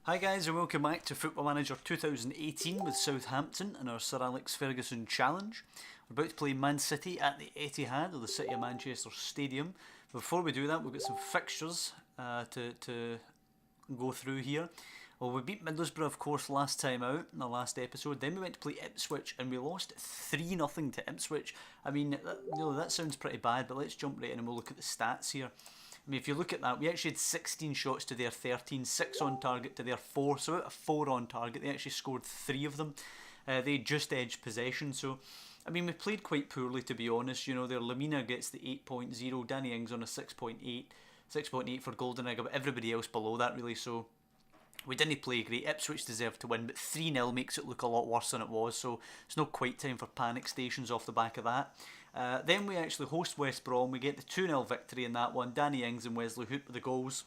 Hi guys and welcome back to Football Manager 2018 with Southampton and our Sir Alex Ferguson challenge. We're about to play Man City at the Etihad, or the City of Manchester Stadium. Before we do that, we've got some fixtures to go through here. Well, we beat Middlesbrough, of course, last time out in the last episode. Then we went to play Ipswich and we lost 3-0 to Ipswich. I mean, that sounds pretty bad, but let's jump right in and we'll look at the stats here. I mean, if you look at that, we actually had 16 shots to their 13, 6 on target to their 4, so out of 4 on target, they actually scored 3 of them. They just edged possession, so, I mean, we played quite poorly, to be honest. You know, their Lamina gets the 8.0, Danny Ings on a 6.8 for Goldenegger, but everybody else below that, really, so we didn't play great. Ipswich deserved to win, but 3-0 makes it look a lot worse than it was, so it's not quite time for panic stations off the back of that. Then we actually host West Brom. We get the 2-0 victory in that one. Danny Ings and Wesley Hoop with the goals.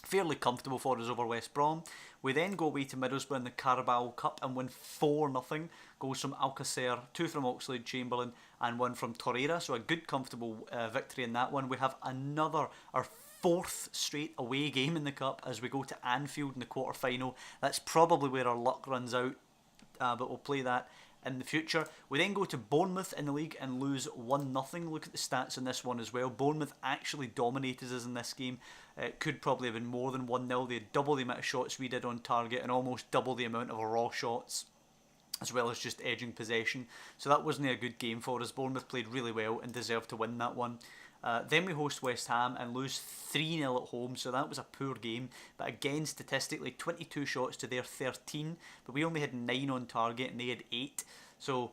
Fairly comfortable for us over West Brom. We then go away to Middlesbrough in the Carabao Cup and win 4-0. Goals from Alcacer, 2 from Oxlade-Chamberlain and 1 from Torreira. So a good comfortable victory in that one. We have our 4th straight away game in the Cup as we go to Anfield in the quarter-final. That's probably where our luck runs out, but we'll play that in the future. We then go to Bournemouth in the league and lose 1-0. Look at the stats in this one as well. Bournemouth actually dominated us in this game. It could probably have been more than 1-0. They had double the amount of shots we did on target and almost double the amount of raw shots, as well as just edging possession. So that wasn't a good game for us. Bournemouth played really well and deserved to win that one. Then we host West Ham and lose 3-0 at home, so that was a poor game. But again, statistically, 22 shots to their 13, but we only had 9 on target and they had 8. So,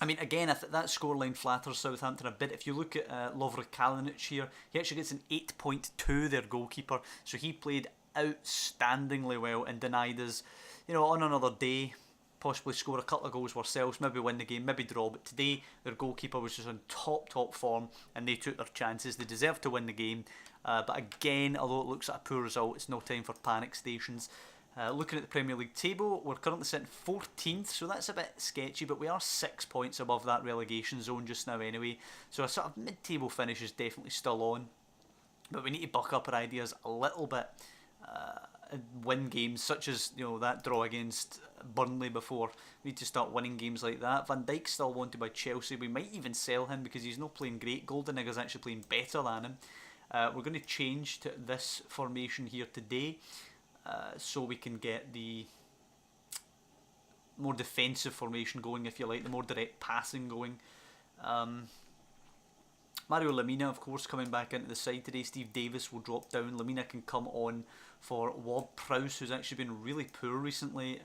I mean, again, I think that scoreline flatters Southampton a bit. If you look at Lovre Kalinic here, he actually gets an 8.2, their goalkeeper. So he played outstandingly well and denied us, on another day, possibly score a couple of goals ourselves, maybe win the game, maybe draw. But today, their goalkeeper was just on top form and they took their chances. They deserved to win the game. But again, although it looks like a poor result, it's no time for panic stations. Looking at the Premier League table, we're currently sitting 14th, so that's a bit sketchy, but we are 6 points above that relegation zone just now anyway. So a sort of mid-table finish is definitely still on. But we need to buck up our ideas a little bit. Win games such as that draw against Burnley before. We need to start winning games like that. Van Dijk's still wanted by Chelsea. We might even sell him because he's not playing great. Goldenegger's actually playing better than him. We're going to change to this formation here today, so we can get the more defensive formation going, if you like, the more direct passing going. Mario Lamina, of course, coming back into the side today. Steve Davis will drop down. Lamina can come on for Ward-Prowse, who's actually been really poor recently.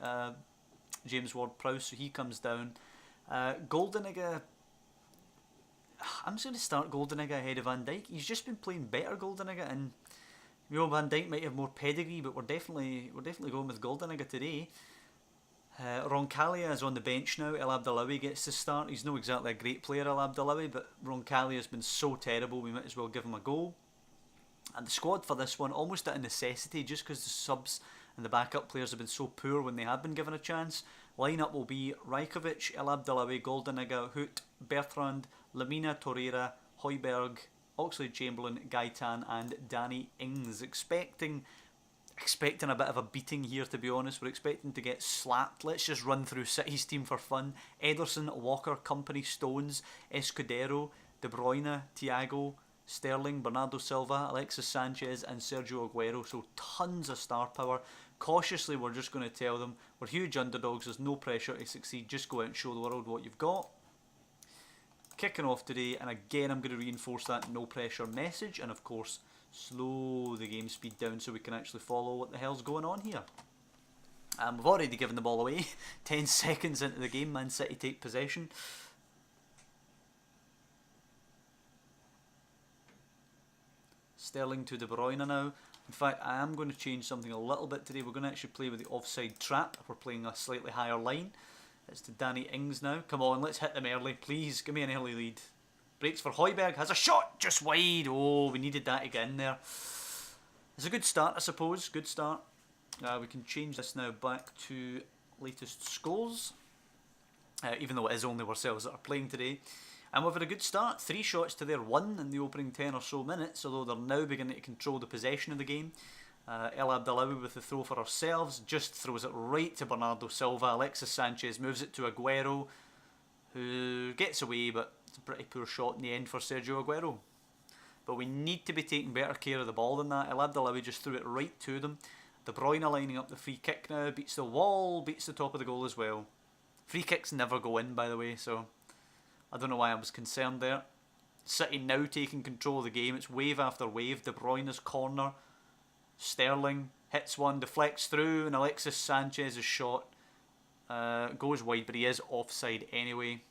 James Ward-Prowse, so he comes down. Goldenegger, I'm just going to start Goldenegger ahead of Van Dijk. He's just been playing better, Goldenegger, and Van Dijk might have more pedigree, but we're definitely going with Goldenegger today. Roncaglia is on the bench now. El Abdallawi gets to start. He's not exactly a great player, El Abdallawi, but Roncaglia has been so terrible we might as well give him a go. And the squad for this one, almost at a necessity, just because the subs and the backup players have been so poor when they have been given a chance. Lineup will be Rajkovic, El Abdallawi, Goldenegger, Hoot, Bertrand, Lamina, Torreira, Højbjerg, Oxlade-Chamberlain, Gaetan and Danny Ings. Expecting a bit of a beating here, to be honest. We're expecting to get slapped. Let's just run through City's team for fun. Ederson, Walker, Company, Stones, Escudero, De Bruyne, Thiago, Sterling, Bernardo Silva, Alexis Sanchez and Sergio Aguero. So tons of star power. Cautiously, we're just going to tell them we're huge underdogs. There's no pressure to succeed. Just go out and show the world what you've got. Kicking off today, and again I'm going to reinforce that no pressure message, and of course slow the game speed down so we can actually follow what the hell's going on here. We've already given the ball away. 10 seconds into the game, Man City take possession. Sterling to De Bruyne now. In fact, I am going to change something a little bit today. We're going to actually play with the offside trap. We're playing a slightly higher line. It's to Danny Ings now. Come on, let's hit them early. Please, give me an early lead. Breaks for Højbjerg. Has a shot just wide. Oh, we needed that to get in there. It's a good start, I suppose. Good start. We can change this now back to latest scores. Even though it is only ourselves that are playing today. And we've had a good start. 3 shots to their 1 in the opening 10 or so minutes. Although they're now beginning to control the possession of the game. El Abdelawi with the throw for ourselves, just throws it right to Bernardo Silva. Alexis Sanchez moves it to Aguero, who gets away, but it's a pretty poor shot in the end for Sergio Aguero. But we need to be taking better care of the ball than that. El Abdelawi just threw it right to them. De Bruyne lining up the free kick now, beats the wall, beats the top of the goal as well. Free kicks never go in, by the way, so I don't know why I was concerned there. City now taking control of the game. It's wave after wave. De Bruyne's corner. Sterling hits one, deflects through, and Alexis Sanchez's shot goes wide, but he is offside anyway.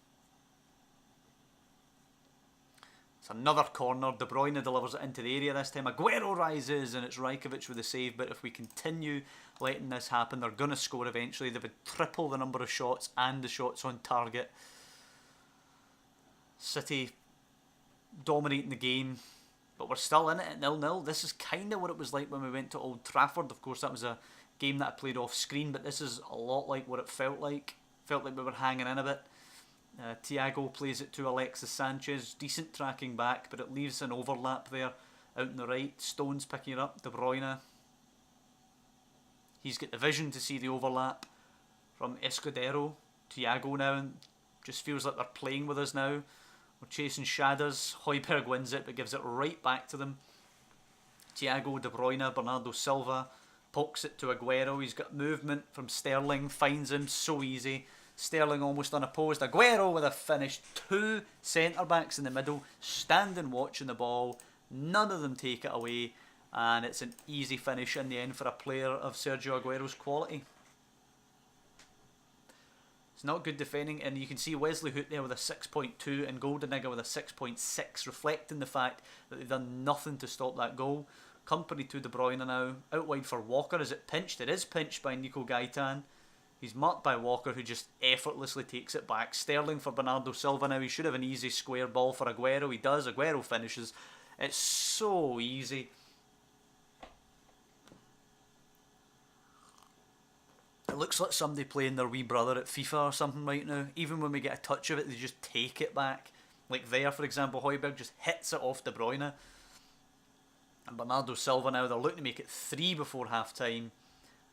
It's another corner. De Bruyne delivers it into the area this time. Aguero rises, and it's Rajkovic with the save. But if we continue letting this happen, they're going to score eventually. They would triple the number of shots and the shots on target. City dominating the game, but we're still in it at 0-0. This is kind of what it was like when we went to Old Trafford. Of course, that was a game that I played off screen, but this is a lot like what it felt like. Felt like we were hanging in a bit. Thiago plays it to Alexis Sanchez. Decent tracking back, but it leaves an overlap there out on the right. Stones picking it up. De Bruyne. He's got the vision to see the overlap from Escudero. Thiago now, and just feels like they're playing with us now. We're chasing shadows. Højbjerg wins it, but gives it right back to them. Thiago, De Bruyne, Bernardo Silva pokes it to Aguero. He's got movement from Sterling, finds him so easy. Sterling almost unopposed. Aguero with a finish. Two centre-backs in the middle, standing watching the ball. None of them take it away, and it's an easy finish in the end for a player of Sergio Aguero's quality. It's not good defending, and you can see Wesley Hoot there with a 6.2 and Goldenegger with a 6.6, reflecting the fact that they've done nothing to stop that goal. Company to De Bruyne now, out wide for Walker. Is it pinched? It is pinched by Nico Gaitan. He's marked by Walker, who just effortlessly takes it back. Sterling for Bernardo Silva now. He should have an easy square ball for Aguero. He does. Aguero finishes. It's so easy. It looks like somebody playing their wee brother at FIFA or something right now. Even when we get a touch of it, they just take it back. Like there, for example, Højbjerg just hits it off De Bruyne. And Bernardo Silva now, they're looking to make it 3 before half-time.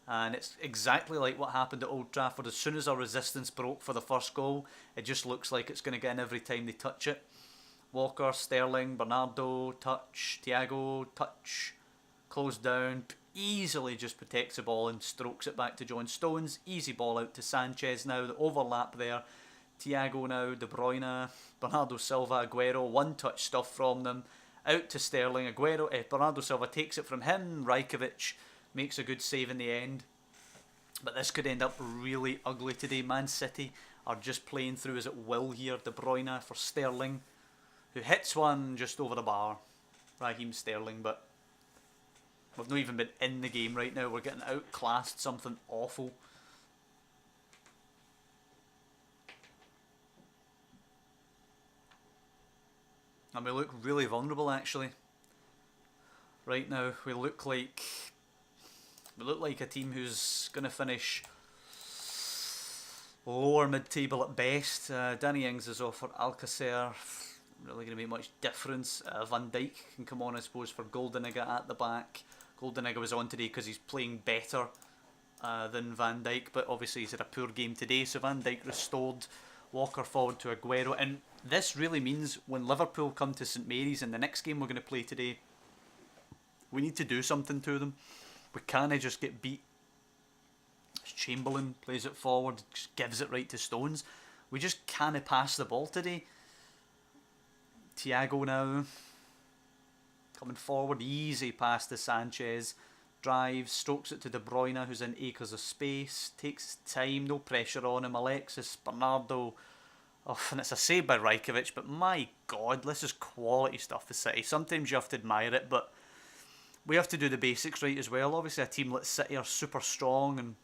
And it's exactly like what happened at Old Trafford. As soon as our resistance broke for the first goal, it just looks like it's going to get in every time they touch it. Walker, Sterling, Bernardo, touch, Thiago, touch, close down, easily just protects the ball and strokes it back to John Stones. Easy ball out to Sanchez now, the overlap there. Thiago now, De Bruyne, Bernardo Silva, Aguero, one touch stuff from them. Out to Sterling, Bernardo Silva takes it from him, Rajkovic makes a good save in the end. But this could end up really ugly today. Man City are just playing through as it will here. De Bruyne for Sterling, who hits one just over the bar. Raheem Sterling, but we've not even been in the game right now. We're getting outclassed, something awful. And we look really vulnerable actually. Right now we look like a team who's going to finish lower mid-table at best. Danny Ings is off for Alcacer. Really going to make much difference. Van Dijk can come on, I suppose, for Goldenegger at the back. Goldenegger was on today because he's playing better than Van Dijk, but obviously he's had a poor game today, so Van Dijk restored. Walker forward to Aguero, and this really means when Liverpool come to St Mary's in the next game we're going to play today, we need to do something to them. We can't just get beat. Chamberlain plays it forward, just gives it right to Stones. We just can't pass the ball today. Thiago now coming forward, easy pass to Sanchez, drives, strokes it to De Bruyne, who's in acres of space, takes his time, no pressure on him. Alexis, Bernardo, and it's a save by Rajkovic, but my god, this is quality stuff for City. Sometimes you have to admire it, but we have to do the basics right as well. Obviously a team like City are super strong and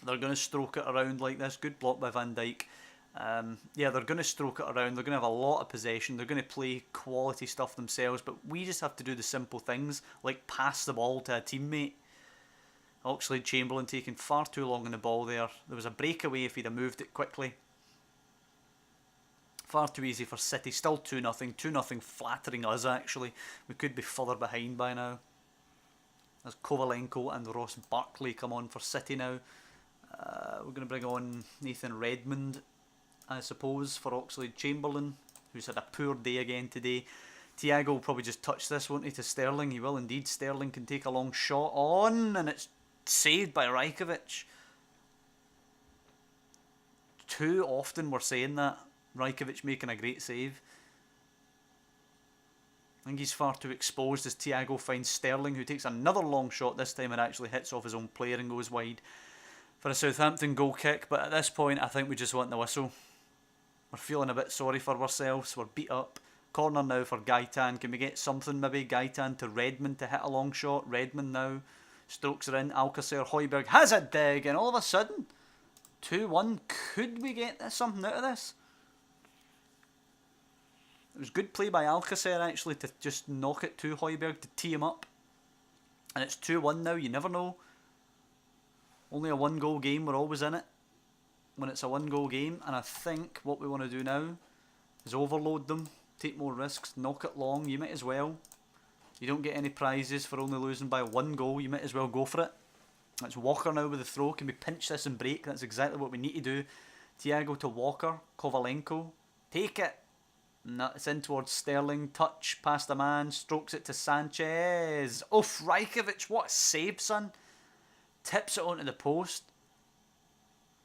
they're going to stroke it around like this. Good block by Van Dijk. Yeah, they're going to stroke it around. They're going to have a lot of possession. They're going to play quality stuff themselves, but we just have to do the simple things like pass the ball to a teammate. Oxlade-Chamberlain taking far too long on the ball there. There was a breakaway if he'd have moved it quickly. Far too easy for City. Still 2-0. 2-0 flattering us actually. We could be further behind by now. As Kovalenko and Ross Barkley come on for City now. We're going to bring on Nathan Redmond, I suppose, for Oxlade-Chamberlain, who's had a poor day again today. Thiago will probably just touch this, won't he, to Sterling? He will indeed. Sterling can take a long shot on, and it's saved by Rajkovic. Too often we're saying that. Rajkovic making a great save. I think he's far too exposed as Thiago finds Sterling, who takes another long shot this time and actually hits off his own player and goes wide for a Southampton goal kick. But at this point, I think we just want the whistle. We're feeling a bit sorry for ourselves. We're beat up. Corner now for Gaitan. Can we get something maybe? Gaitan to Redmond to hit a long shot. Redmond now. Strokes are in. Alcacer. Højbjerg has a dig. And all of a sudden, 2-1. Could we get something out of this? It was good play by Alcacer actually to just knock it to Højbjerg to tee him up. And it's 2-1 now, you never know. Only a 1-goal game, we're always in it when it's a 1-goal game. And I think what we want to do now is overload them, take more risks, knock it long. You might as well. You don't get any prizes for only losing by 1 goal, you might as well go for it. That's Walker now with the throw. Can we pinch this and break? That's exactly what we need to do. Thiago to Walker, Kovalenko. Take it. No, it's in towards Sterling. Touch past the man. Strokes it to Sanchez. Oof, Rajkovic, what a save, son. Tips it onto the post.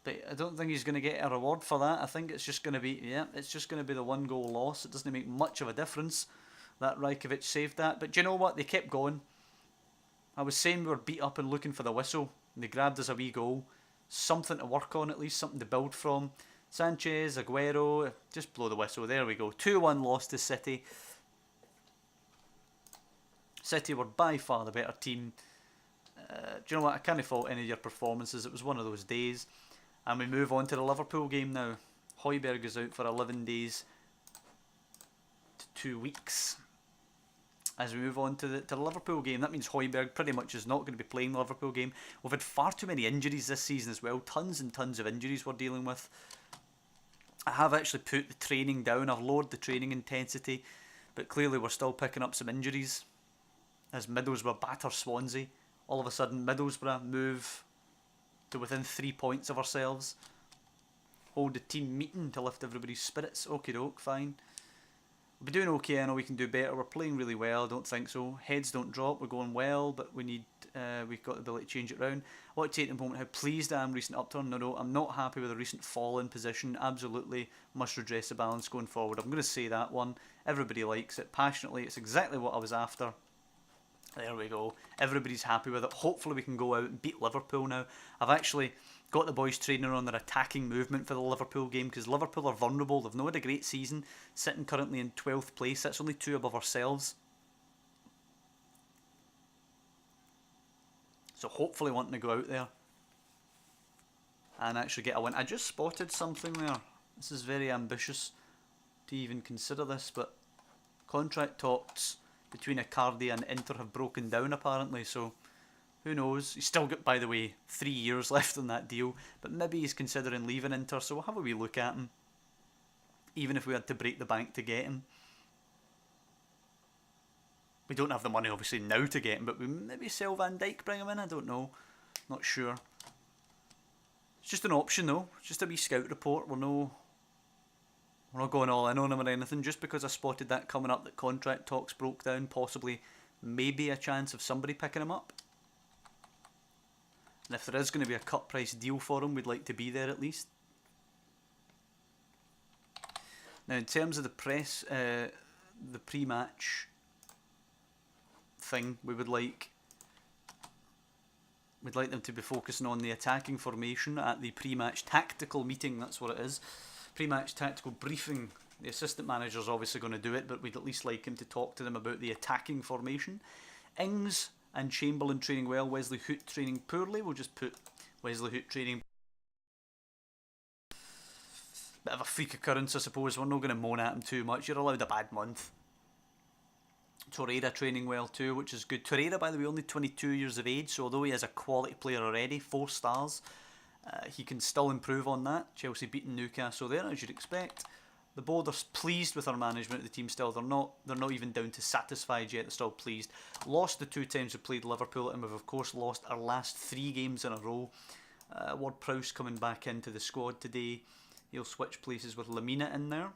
But I don't think he's going to get a reward for that. I think it's just going to be, yeah, it's just going to be the 1-goal loss. It doesn't make much of a difference that Rajkovic saved that. But do you know what? They kept going. I was saying we were beat up and looking for the whistle. And they grabbed us a wee goal. Something to work on at least, something to build from. Sanchez, Aguero, just blow the whistle. There we go. 2-1 loss to City. City were by far the better team. Do you know what? I can't fault any of your performances. It was one of those days. And we move on to the Liverpool game now. Højbjerg is out for 11 days to 2 weeks. As we move on to the Liverpool game, that means Højbjerg pretty much is not going to be playing the Liverpool game. We've had far too many injuries this season as well. Tons and tons of injuries we're dealing with. I have actually put the training down. I've lowered the training intensity. But clearly we're still picking up some injuries. As Middlesbrough batter Swansea. All of a sudden Middlesbrough move to within 3 points of ourselves. Hold the team meeting to lift everybody's spirits. Okie doke, fine. We're doing okay, I know we can do better. We're playing really well, I don't think so. Heads don't drop, we're going well, but we've got the ability to change it around. I want to take the moment how pleased I am recent upturn. No, I'm not happy with the recent fall in position. Absolutely must redress the balance going forward. I'm going to say that one. Everybody likes it passionately. It's exactly what I was after. There we go. Everybody's happy with it. Hopefully we can go out and beat Liverpool now. I've actually got the boys training on their attacking movement for the Liverpool game because Liverpool are vulnerable. They've not had a great season, sitting currently in 12th place. That's only 2 above ourselves. So hopefully wanting to go out there and actually get a win. I just spotted something there. This is very ambitious to even consider this, but contract talks between Icardi and Inter have broken down apparently, so who knows. He's still got, by the way, 3 years left on that deal, but maybe he's considering leaving Inter, so we'll have a wee look at him, even if we had to break the bank to get him. We don't have the money obviously now to get him, but we maybe sell Van Dijk, bring him in, I don't know, not sure. It's just an option though, it's just a wee scout report. We're not going all in on him or anything, just because I spotted that coming up, that contract talks broke down, possibly maybe a chance of somebody picking him up. And if there is going to be a cut price deal for him, we'd like to be there at least. Now in terms of the press, the pre-match thing, we'd like them to be focusing on the attacking formation at the pre-match tactical meeting, that's what it is. Pre-match tactical briefing. The assistant manager's obviously going to do it, but we'd at least like him to talk to them about the attacking formation. Ings and Chamberlain training well, Wesley Hoot training poorly. We'll just put Wesley Hoot training. Bit of a freak occurrence, I suppose. We're not going to moan at him too much. You're allowed a bad month. Torreira training well too, which is good. Torreira, by the way, only 22 years of age, so although he is a quality player already, 4 stars, he can still improve on that. Chelsea beating Newcastle there, as you'd expect. The board are pleased with our management of the team still. They're not even down to satisfied yet. They're still pleased. Lost the 2 times we played Liverpool, and we've of course lost our last 3 games in a row. Ward-Prowse coming back into the squad today. He'll switch places with Lamina in there.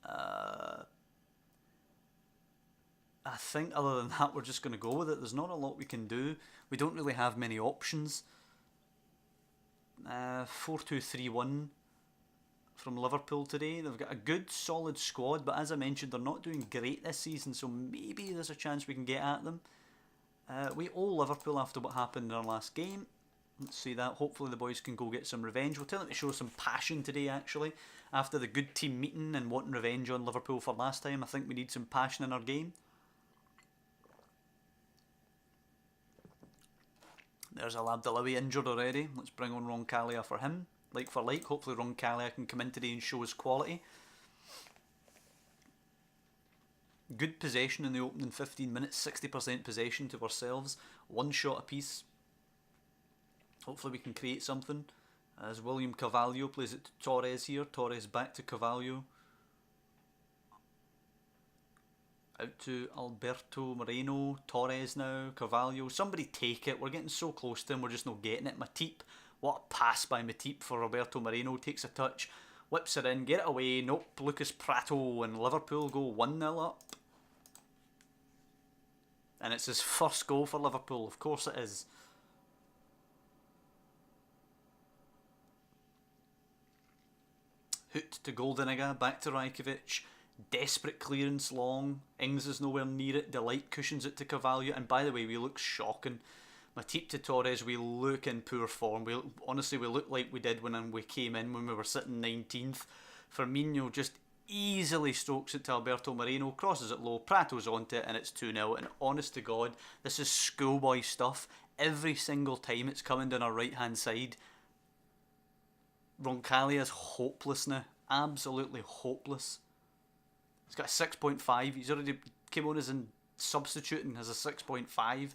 I think other than that, we're just going to go with it. There's not a lot we can do. We don't really have many options. 4-2-3-1 from Liverpool today. They've got a good, solid squad, but as I mentioned, they're not doing great this season, so maybe there's a chance we can get at them. We owe Liverpool after what happened in our last game. Let's see that. Hopefully the boys can go get some revenge. We'll tell them to show some passion today, actually. After the good team meeting and wanting revenge on Liverpool for last time, I think we need some passion in our game. There's Al Abdelawi injured already. Let's bring on Roncaglia for him. Like for like. Hopefully Roncaglia can come in today and show his quality. Good possession in the opening 15 minutes. 60% possession to ourselves. 1 shot apiece. Hopefully we can create something. As William Carvalho plays it to Torres here. Torres back to Carvalho. Out to Alberto Moreno. Torres now. Carvalho. Somebody take it. We're getting so close to him. We're just not getting it. Matip. What a pass by Matip for Roberto Moreno. Takes a touch. Whips it in. Get it away. Nope. Lucas Prato and Liverpool go 1-0 up. And it's his first goal for Liverpool. Of course it is. Hoot to Goldeniga. Back to Rajkovic. Desperate clearance long. Ings is nowhere near it. Delight cushions it to Carvalho. And by the way, we look shocking. Matip to Torres, we look in poor form. Honestly, we look like we did when we came in when we were sitting 19th. Firmino just easily strokes it to Alberto Moreno. Crosses it low. Prato's onto it and it's 2-0. And honest to God, this is schoolboy stuff. Every single time it's coming down our right hand side. Roncaglia's hopeless now. Absolutely hopeless. He's got a 6.5. He's already came on as a substitute and has a 6.5.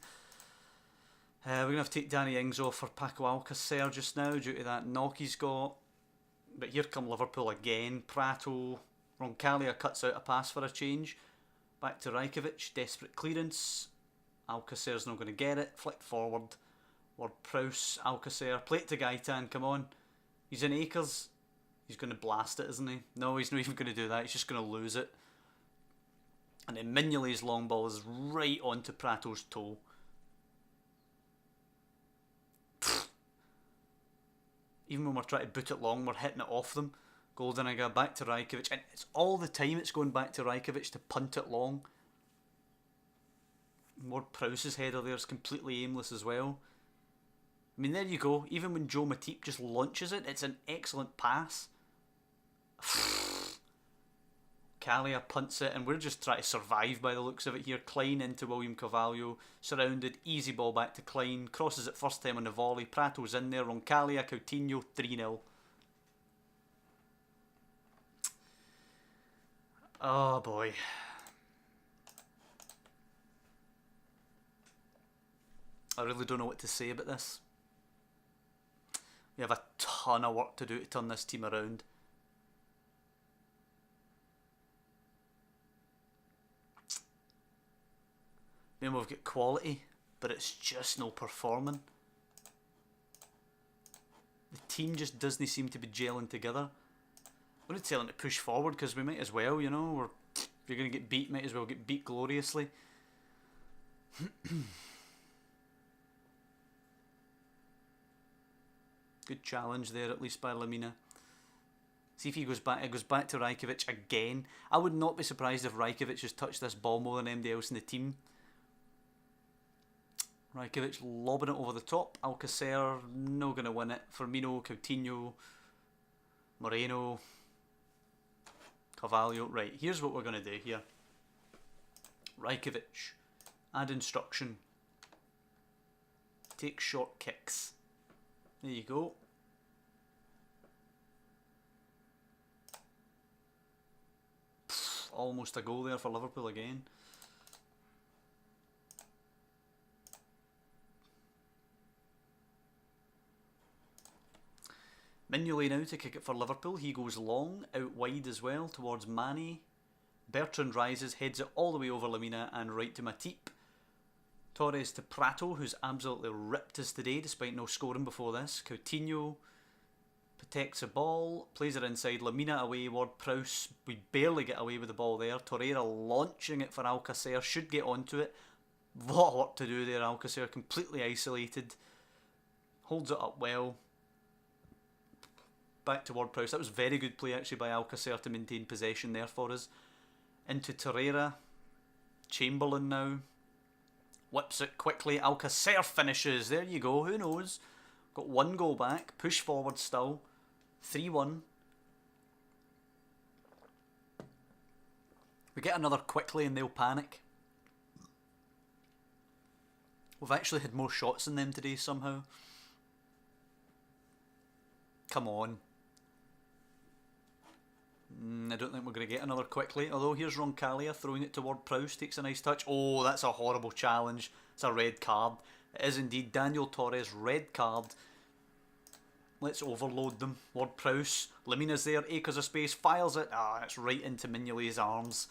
We're going to have to take Danny Ings off for Paco Alcacer just now due to that knock he's got. But here come Liverpool again. Prato. Roncaglia cuts out a pass for a change. Back to Rajkovic. Desperate clearance. Alcacer's not going to get it. Flick forward. Ward-Prowse. Alcacer. Play it to Gaitan. Come on. He's in acres. He's going to blast it, isn't he? No, he's not even going to do that. He's just going to lose it. And then Mignolet's long ball is right onto Prato's toe. Even when we're trying to boot it long, we're hitting it off them. Goldeniga back to Rajkovic. And it's all the time it's going back to Rajkovic to punt it long. Ward-Prowse's header there is completely aimless as well. I mean, there you go. Even when Joe Matip just launches it, it's an excellent pass. Calia punts it, and we're just trying to survive by the looks of it here. Klein into William Carvalho, surrounded, easy ball back to Klein, crosses it first time on the volley. Prato's in there. Roncaglia, Coutinho, 3-0. Oh boy. I really don't know what to say about this. We have a ton of work to do to turn this team around. Then we've got quality, but it's just no performing. The team just doesn't seem to be gelling together. I'm going to tell them to push forward because we might as well, you know. If you're going to get beat, might as well get beat gloriously. Good challenge there, at least by Lamina. See if he goes back. It goes back to Rajkovic again. I would not be surprised if Rajkovic has touched this ball more than anybody else in the team. Rajkovic lobbing it over the top. Alcacer not going to win it. Firmino, Coutinho, Moreno, Carvalho. Right, here's what we're going to do here. Rajkovic, add instruction. Take short kicks. There you go. Almost a goal there for Liverpool again. Mignolet now to kick it for Liverpool. He goes long, out wide as well, towards Mane. Bertrand rises, heads it all the way over Lamina and right to Matip. Torres to Prato, who's absolutely ripped us today despite no scoring before this. Coutinho protects the ball, plays it inside. Lamina away, Ward-Prowse. We barely get away with the ball there. Torreira launching it for Alcacer, should get onto it. A lot of work to do there, Alcacer, completely isolated. Holds it up well. Back to Ward-Prowse. That was very good play actually by Alcacer to maintain possession there for us. Into Torreira. Chamberlain now. Whips it quickly. Alcacer finishes. There you go. Who knows? Got one goal back. Push forward still. 3-1. We get another quickly and they'll panic. We've actually had more shots than them today somehow. Come on. I don't think we're going to get another quickly. Although here's Roncaglia throwing it toward Prowse. Takes a nice touch. Oh, that's a horrible challenge. It's a red card. It is indeed. Daniel Torres, red card. Let's overload them. Ward-Prowse. Lamina's there. Acres of space. Fires it. Ah, it's right into Mignolet's arms.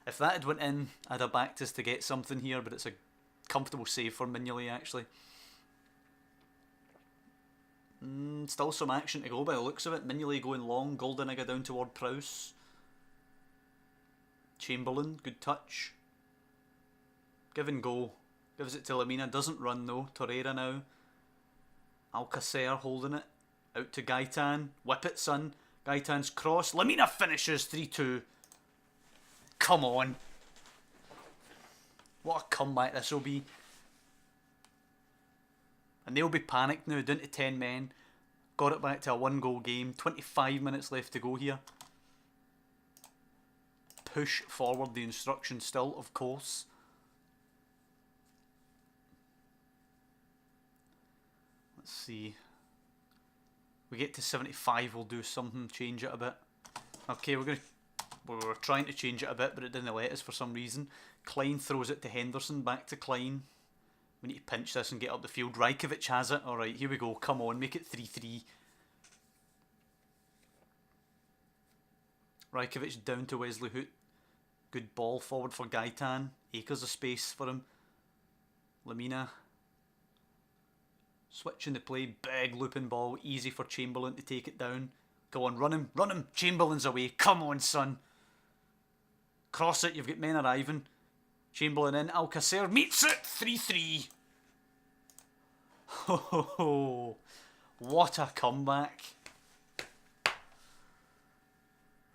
If that had went in, I'd have backed us to get something here. But it's a comfortable save for Mignolet actually. Still some action to go by the looks of it. Mignolet going long. Goldeniga down toward Prowse. Chamberlain, good touch. Give and go. Gives it to Lamina. Doesn't run though. Torreira now. Alcacer holding it. Out to Gaitan. Whip it, son. Gaitan's cross. Lamina finishes 3-2. Come on. What a comeback this will be. And they'll be panicked now, down to 10 men. Got it back to a 1-goal game. 25 minutes left to go here. Push forward the instruction still, of course. Let's see. We get to 75, we'll do something, change it a bit. Okay, we were trying to change it a bit, but it didn't let us for some reason. Klein throws it to Henderson, back to Klein. We need to pinch this and get up the field. Rajkovic has it. Alright, here we go. Come on, make it 3-3. Rajkovic down to Wesley Hoot. Good ball forward for Gaitan. Acres of space for him. Lamina. Switching the play. Big looping ball. Easy for Chamberlain to take it down. Go on, run him. Run him. Chamberlain's away. Come on, son. Cross it. You've got men arriving. Chamberlain in. Alcacer meets it. 3-3. Oh, what a comeback.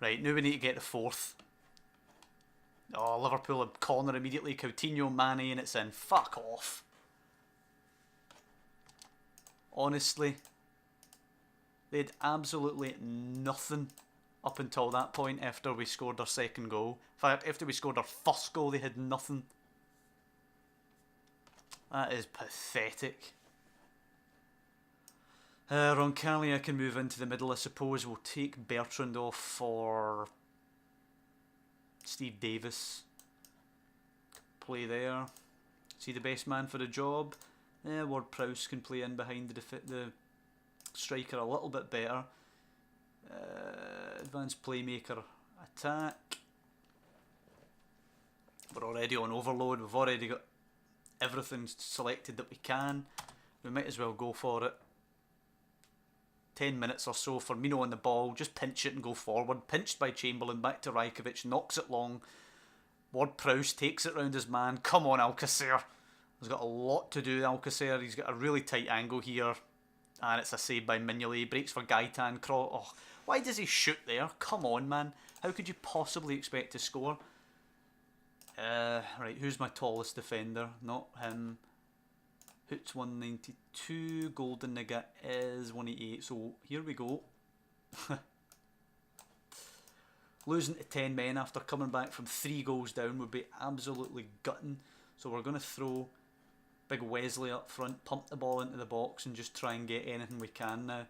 Right, now we need to get the fourth. Oh, Liverpool a corner immediately. Coutinho, Mane, and it's in. Fuck off. Honestly, they had absolutely nothing up until that point after we scored our second goal. In fact, after we scored our first goal, they had nothing. That is pathetic. Roncaglia can move into the middle, I suppose. We'll take Bertrand off for Steve Davis. Play there. Is he the best man for the job? Ward-Prowse can play in behind the striker a little bit better. Advanced playmaker attack. We're already on overload. We've already got everything selected that we can. We might as well go for it. 10 minutes or so. Firmino on the ball. Just pinch it and go forward. Pinched by Chamberlain. Back to Rajkovic. Knocks it long. Ward-Prowse takes it round his man. Come on, Alcacer. He's got a lot to do, Alcacer. He's got a really tight angle here. And it's a save by Mignolet. Breaks for Gaitan. Oh, why does he shoot there? Come on, man. How could you possibly expect to score? Right, who's my tallest defender? Not him. Hoot's 192. Goldeniga is 188. So here we go. Losing to 10 men after coming back from 3 goals down would be absolutely gutting. So we're going to throw big Wesley up front, pump the ball into the box and just try and get anything we can now.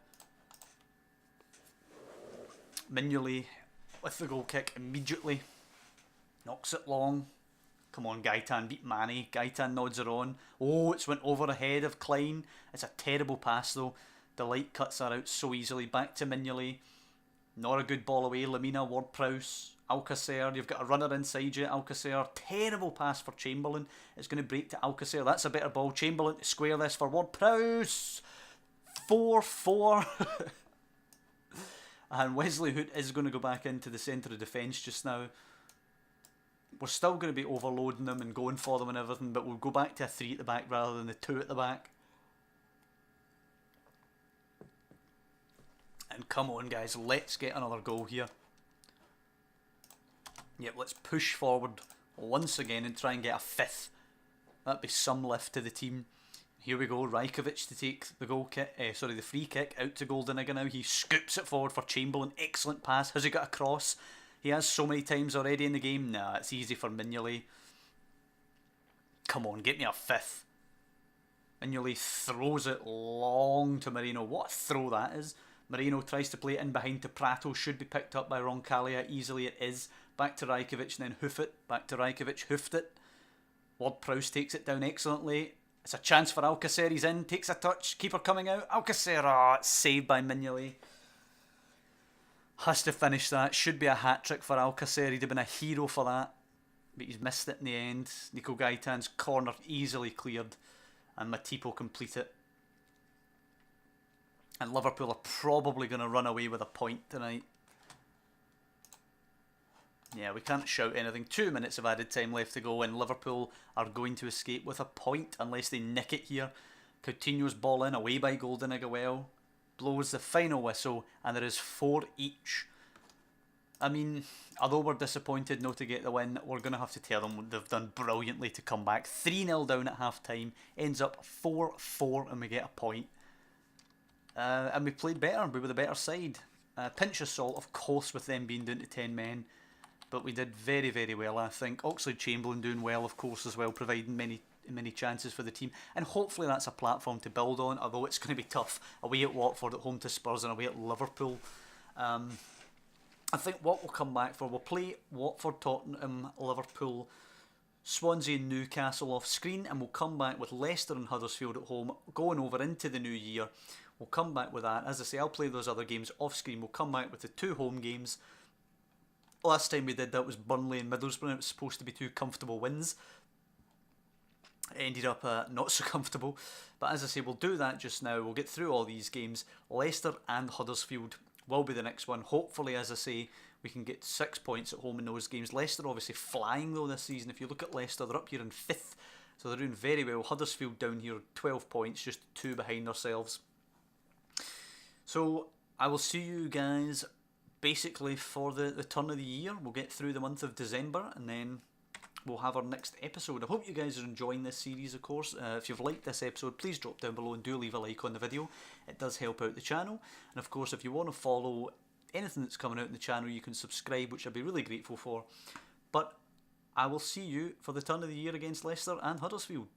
Mignolet with the goal kick immediately. Knocks it long. Come on, Gaitan, beat Mane. Gaitan nods her on. Oh, it's went over the head of Klein. It's a terrible pass though. Delight cuts that out so easily. Back to Mignolet. Not a good ball away. Lamina, Ward-Prowse, Alcacer. You've got a runner inside you. Alcacer. Terrible pass for Chamberlain. It's going to break to Alcacer. That's a better ball. Chamberlain to square this for Ward-Prowse. 4-4. And Wesley Hoot is going to go back into the centre of defence just now. We're still going to be overloading them and going for them and everything, but we'll go back to a 3 at the back rather than the 2 at the back. And come on, guys, let's get another goal here. Yep, let's push forward once again and try and get a 5th. That'd be some lift to the team. Here we go, Rajkovic to take the the free kick out to Goldenegger now. He scoops it forward for Chamberlain. Excellent pass. Has he got a cross? He has so many times already in the game. Nah, it's easy for Mignolet. Come on, get me a 5th. Mignolet throws it long to Marino. What a throw that is. Marino tries to play it in behind to Prato. Should be picked up by Roncaglia. Easily it is. Back to Rajkovic and then hoof it. Back to Rajkovic, hoofed it. Ward-Prowse takes it down excellently. It's a chance for Alcacer. He's in. Takes a touch. Keeper coming out. Alcacer. Oh, it's saved by Mignolet. Has to finish that. Should be a hat-trick for Alcacer. He'd have been a hero for that. But he's missed it in the end. Nico Gaitan's corner easily cleared. And Matipo complete it. And Liverpool are probably going to run away with a point tonight. Yeah, we can't shout anything. 2 minutes of added time left to go, and Liverpool are going to escape with a point unless they nick it here. Coutinho's ball in, away by Goldenegger well. Blows the final whistle, and there is 4 each. I mean, although we're disappointed not to get the win, we're going to have to tell them they've done brilliantly to come back. 3-0 down at half time, ends up 4-4, and we get a point. And we played better, we were the better side. Pinch of salt, of course, with them being down to 10 men. But we did very, very well, I think. Oxlade-Chamberlain doing well, of course, as well, providing many chances for the team. And hopefully that's a platform to build on, although it's going to be tough. Away at Watford, at home to Spurs, and away at Liverpool. I think what we'll come back for, we'll play Watford, Tottenham, Liverpool, Swansea and Newcastle off screen, and we'll come back with Leicester and Huddersfield at home, going over into the new year. We'll come back with that. As I say, I'll play those other games off screen. We'll come back with the 2 home games. Last time we did that was Burnley and Middlesbrough. It was supposed to be 2 comfortable wins. It ended up not so comfortable. But as I say, we'll do that just now. We'll get through all these games. Leicester and Huddersfield will be the next one. Hopefully, as I say, we can get 6 points at home in those games. Leicester obviously flying though this season. If you look at Leicester, they're up here in 5th. So they're doing very well. Huddersfield down here, 12 points, just 2 behind ourselves. So I will see you guys basically for the turn of the year. We'll get through the month of December and then we'll have our next episode. I hope you guys are enjoying this series, of course. If you've liked this episode, please drop down below and do leave a like on the video. It does help out the channel. And of course, if you want to follow anything that's coming out in the channel, you can subscribe, which I'd be really grateful for. But I will see you for the turn of the year against Leicester and Huddersfield.